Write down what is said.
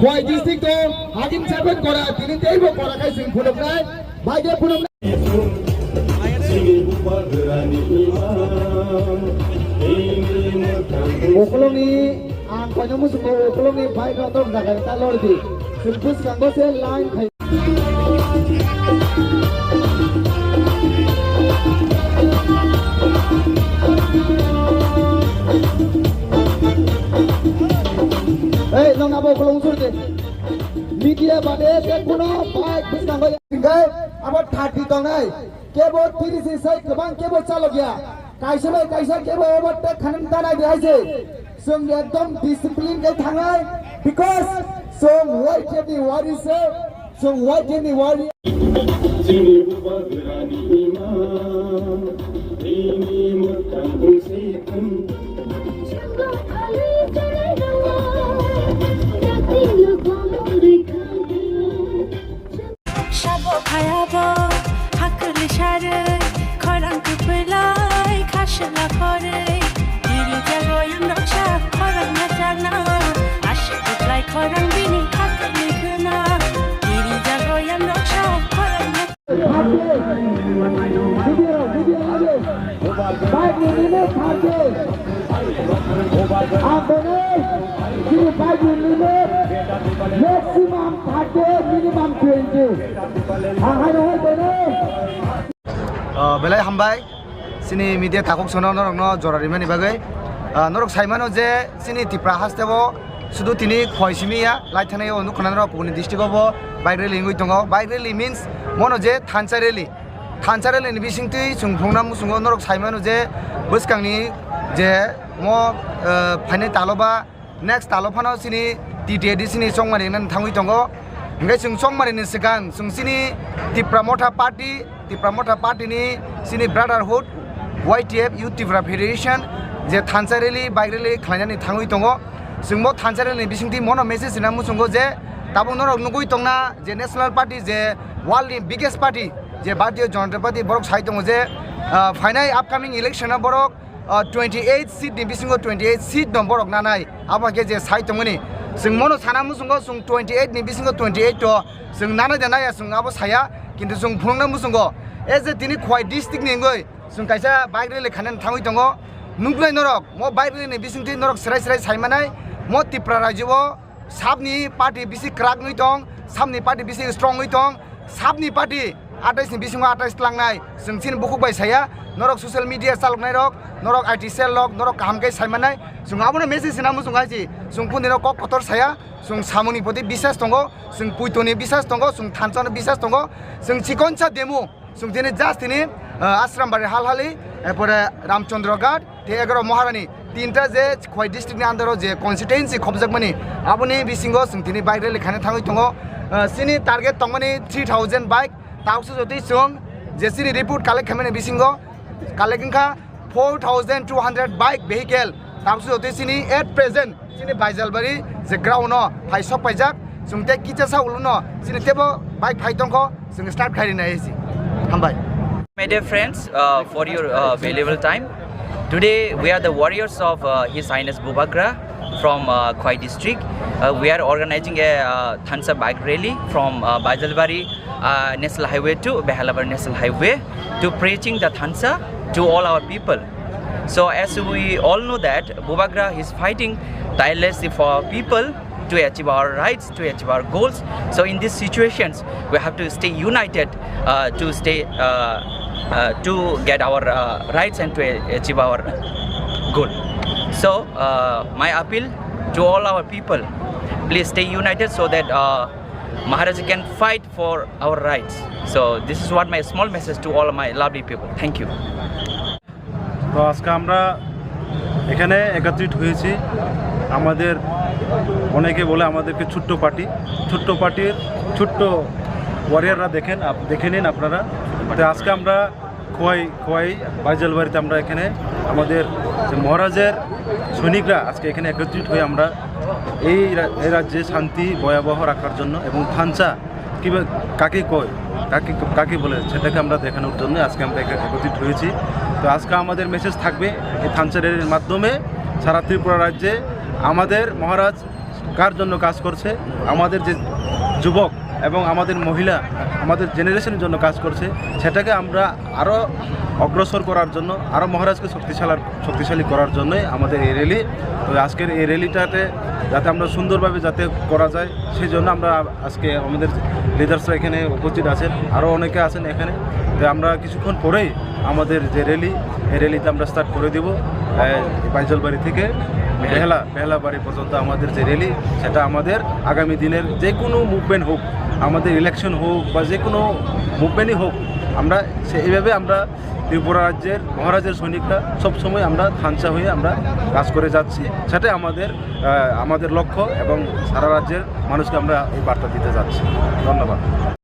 Khowai district তো হাকিম সাহেব করা তিনি তেইব করা খাই সিং ফুলকনাই বাইরে ফুলকনাই ওকলনি আং কয়নো মুসুকো ওকলনি ভাই রতন জায়গায় তালরদি সিম্পুস কাঙ্গসে লাইন খাই এই নং আবো ওকলং সুরতে মিডিয়া বাদে যে কোনো ভাই বুঝকাঙ্গো সিংগাই আবার 30 তংনাই কেবল 30 সাই गोबां কেবল চালো গিয়া কাইসে কাইসা কেবল ওভারটেক খানাম দানাই দেখাইছে जों एकदम डिसिप्लिन के थांगाय बिकॉज जों वाइट नि वारिसे जों वाइट नि वारि जोंनि बुबागरानि इमान बेनि मोथां बुंसे जों आलि जनाय दङ जातिनो गमरै खादो साबो खायाबो हाकले सारै खरां कुपैलाय खासला खरै दिरि जागोयम रक्षा खरां नाजाना आशिकलाय खरां बिनि हाकले खोना दिरि जागोयम रक्षा खरां बाइक निने खाते आपने जिनि बाइक निने मैक्सिमम खाते मिनिमम 20 हाहाय होदने बेलाय हामबाय सिनि मिडिया थाखक सोनो नरकनो जरारिमानि बागै नरक साइमानो जे सिनि तिप्रा हास्तेबो सुदु तिनि खयसिमिया लाइथानाय अनुखना नरक पुनि डिस्ट्रिक्टआवबो बाइक रेली गय दङ बाइक रेली मीन्स मनो जे थानसा रेली नि बिसिंति सुंफुंना मुसुंगो नरक साइमानो जे बसकांनि जे म फाइनाल तालबा नेक्स्ट तालफानो सिनि टिटिएडि सिनि संमारि नन थांगै दङ ओंखाय जों संमारिनि सिगां जों सिनि तिप्रा मथा पार्टीनि सिनि brotherhood YTF Youth Tifra Federation जे थानसा रेली बाइक रेली खालायनानै थांगै दङ जों म थानसा रेली बिसिंति मनो मेसेज होना मुसुंगो जे ताबो नरक नुगै दंना जे नेशनल पार्टी जे वर्ल्डनि बिगेस्ट पार्टी जे भारतीय जनता पार्टी बरक साइ दङ जे फाइनाल आपकामिं इलेक्शना बरक 28 सीट नि बिसिंगो 28 सीट दं बरक नानाय आबाके जे साइ दङनि जों मनो साना मुसुंगो जों 28 नि बिसिंगो 28 तो जों नानाय देनाया जों आबो साया किन्तु जों फुंना मुसुंगो एज ए तिनि खवाइ डिस्ट्रिक्ट निंगै जों कायसा बाइक रेली खानानै थांगै दङ नुग्लाय नरक म बाइक रेली बिसिंति नरक स्राय साइमानाय म तिप्रा राज्योआव साबनि पार्टी बिसि क्रागै दं साबनि पार्टी बिसि स्ट्रंगै दं साबनि पार्टी 28 नि बिसिङाव 28 लांनाय जों सिन बुखुबाय साया नरक ससियेल मिडिया चालकनाय रक नरक आईटी सेल रक नरक कामकै साइमानाय जों आबोनो मेसेज होना मुसुंगासि जों पुनि रक कतर साया जों सामुनि प्रति बिश्वास दङ जों पुइतनि बिश्वास दङ जों थानसानो बिश्वास दङ जों चिकनसा डेमो जों दिनै जास्ट दिनै आश्रामबारि हालहालि एरपरे रामचंद्र घाट ते 11 महारानी तीनटा जे खवाइ डिस्ट्रिक्टनि आन्दाराव जे कन्स्टिट्युएन्सि खबजाकमानि आबोनि बिसिङाव जों दिनै बाइक रेली खानो थाङै दङ सिनि टार्गेट दंमानि 3000 बाइक तावसो जति जों जे सिनि रिपोर्ट कालेक्ट खालामनाय बिसिङाव कालेक्टिंखा 4200 बाइक भेहिकल तावसो जति सिनि एट प्रेजेन्ट सिनि बाइजालबारि जे ग्राउन्डआव फाइसक फाइजाक जों ते किचासा उलुनो सिनि तेबो बाइक फाइतंखौ जों स्टार्ट खारिनाय एसि हामबाय My dear friends, for your valuable time, today we are the warriors of His Highness Bubagra from Khwai district. We are organizing a Thansa bike rally from Baijalbari National Highway to Behalabari National Highway to preaching the Thansa to all our people. So as we all know that Bubagra is fighting tirelessly for people to achieve our rights, to achieve our goals. So in these situations, we have to stay united to get our rights and to achieve our goal. So my appeal to all our people, please stay united so that Maharaja can fight for our rights. So this is what my small message to all of my lovely people. Thank you. তো আজকে আমরা এখানে একত্রিত হয়েছি আমাদের অনেকে বলে আমাদেরকে ছোট্ট পার্টির ছোট্ট ওয়ারিয়াররা দেখে নিন আপনারা। তো আজকে আমরা খোয়াই বাইজালবাড়িতে আমরা এখানে আমাদের মহারাজের সৈনিকরা আজকে এখানে একত্রিত হয়ে আমরা এই রাজ্যে শান্তি ভয়াবহ রাখার জন্য এবং থানচা কীভাবে কাকে বলে সেটাকে আমরা দেখানোর জন্য আজকে আমরা একত্রিত হয়েছি। তো আজকে আমাদের মেসেজ থাকবে এই থানচা র্যালির মাধ্যমে সারা ত্রিপুরা রাজ্যে আমাদের মহারাজ কার জন্য কাজ করছে, আমাদের যে যুবক এবং আমাদের মহিলা আমাদের জেনারেশনের জন্য কাজ করছে, সেটাকে আমরা আরও অগ্রসর করার জন্য, আরও মহারাজকে শক্তিশালী করার জন্যই আমাদের এই র্যালি। তো আজকের এই র্যালিটাতে যাতে আমরা সুন্দরভাবে যাতে করা যায়, সেই জন্য আমরা আজকে আমাদের লিডার্সরা এখানে উপস্থিত আছেন, আরও অনেকে আছেন এখানে। তো আমরা কিছুক্ষণ পরেই আমাদের যে র্যালি, এই র্যালিতে আমরা স্টার্ট করে দেব। বাইজলবাড়ি থেকে বেহালা বাড়ি পর্যন্ত আমাদের যে র্যালি, সেটা আমাদের আগামী দিনের যে কোনো মুভমেন্ট হোক, আমাদের ইলেকশন হোক বা যে কোনো মুভমেন্টই হোক, আমরা এইভাবে আমরা ত্রিপুরা রাজ্যের মহারাজের সৈনিকরা সবসময় আমরা থানচা হয়ে আমরা কাজ করে যাচ্ছি। সেটাই আমাদের লক্ষ্য এবং সারা রাজ্যের মানুষকে আমরা এই বার্তা দিতে যাচ্ছি। ধন্যবাদ।